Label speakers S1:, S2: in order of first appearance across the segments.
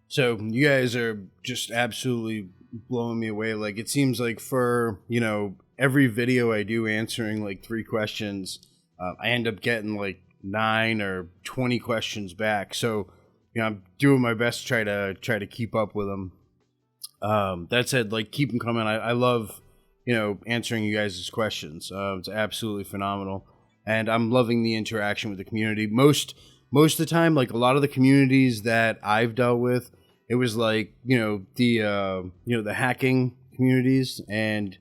S1: So you guys are just absolutely blowing me away. Like it seems like for, every video I do answering like 3 questions, I end up getting like 9 or 20 questions back. So, I'm doing my best to try to keep up with them. That said, like keep them coming. I love, answering you guys' questions. It's absolutely phenomenal. And I'm loving the interaction with the community. Most of the time, like a lot of the communities that I've dealt with, it was like, the hacking communities and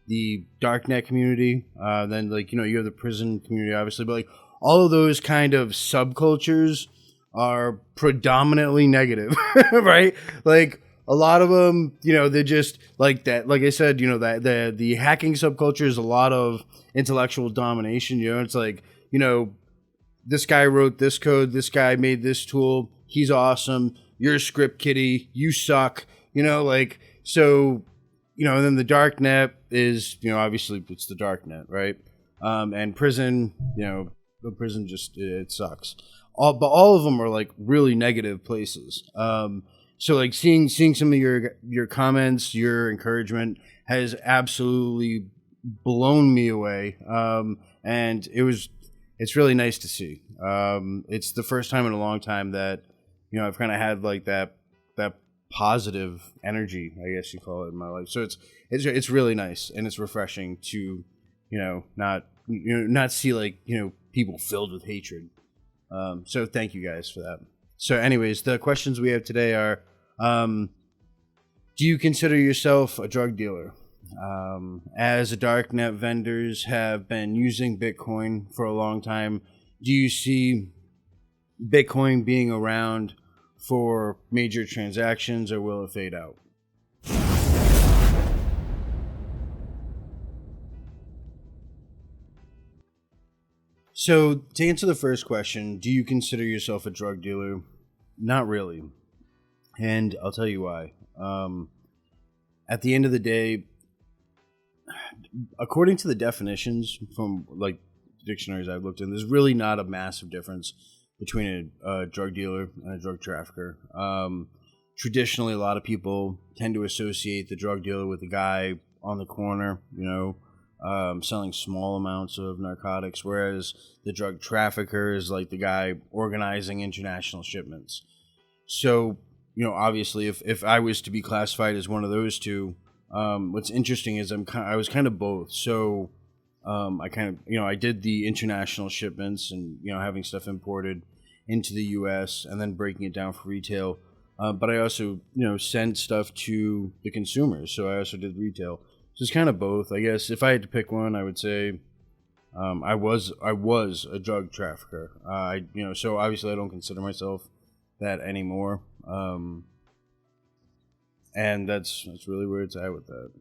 S1: the darknet community. Then like, you have the prison community, obviously, but like all of those kind of subcultures are predominantly negative, right? Like a lot of them, they're just like that. Like I said, that the hacking subculture is a lot of intellectual domination. It's like, this guy wrote this code, this guy made this tool, he's awesome, you're a script kiddie, you suck, like, so, and then the darknet is, obviously it's the darknet, right? And prison, the prison just, it sucks. But all of them are like really negative places. So like seeing some of your comments, your encouragement has absolutely blown me away. And it's really nice to see. It's the first time in a long time that, I've kind of had like that positive energy, I guess you call it, in my life. So it's really nice and it's refreshing to, not see like, people filled with hatred. So thank you guys for that. So anyways, the questions we have today are, do you consider yourself a drug dealer? As darknet vendors have been using Bitcoin for a long time, do you see Bitcoin being around for major transactions, or will it fade out? So to answer the first question, do you consider yourself a drug dealer? Not really. And I'll tell you why. At the end of the day, according to the definitions from like dictionaries I've looked in, there's really not a massive difference between a drug dealer and a drug trafficker. Traditionally, a lot of people tend to associate the drug dealer with the guy on the corner, selling small amounts of narcotics, whereas the drug trafficker is like the guy organizing international shipments. So, obviously, if I was to be classified as one of those two, what's interesting is I was kind of both. So I kind of, I did the international shipments and, having stuff imported into the U.S. and then breaking it down for retail. But I also, sent stuff to the consumers. So I also did retail. So it's kind of both. I guess if I had to pick one, I would say I was a drug trafficker. So obviously I don't consider myself that anymore. And that's really where it's at with that.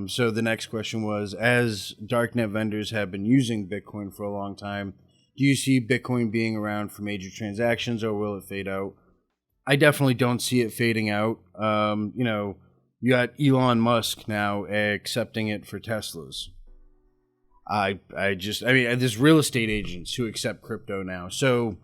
S1: So the next question was, as darknet vendors have been using Bitcoin for a long time, do you see Bitcoin being around for major transactions, or will it fade out? I definitely don't see it fading out. You got Elon Musk now accepting it for Teslas. There's real estate agents who accept crypto now. So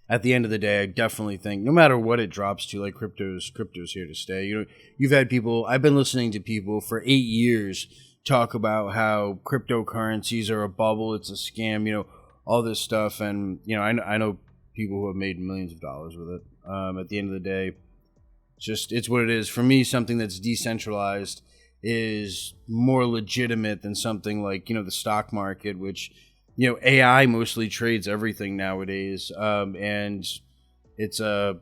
S1: at the end of the day, I definitely think no matter what it drops to, like crypto's here to stay. You've had people, I've been listening to people for 8 years talk about how cryptocurrencies are a bubble, it's a scam, all this stuff. And, I know people who have made millions of dollars with it. At the end of the day, it's what it is. For me, something that's decentralized is more legitimate than something like, the stock market, which, AI mostly trades everything nowadays. And to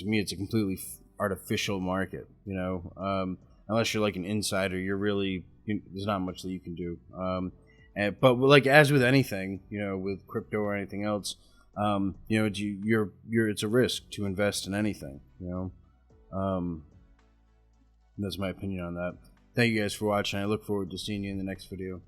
S1: me, it's a completely artificial market, unless you're like an insider, there's not much that you can do. But like, as with anything, with crypto or anything else, it's a risk to invest in anything, that's my opinion on that. Thank you guys for watching. I look forward to seeing you in the next video.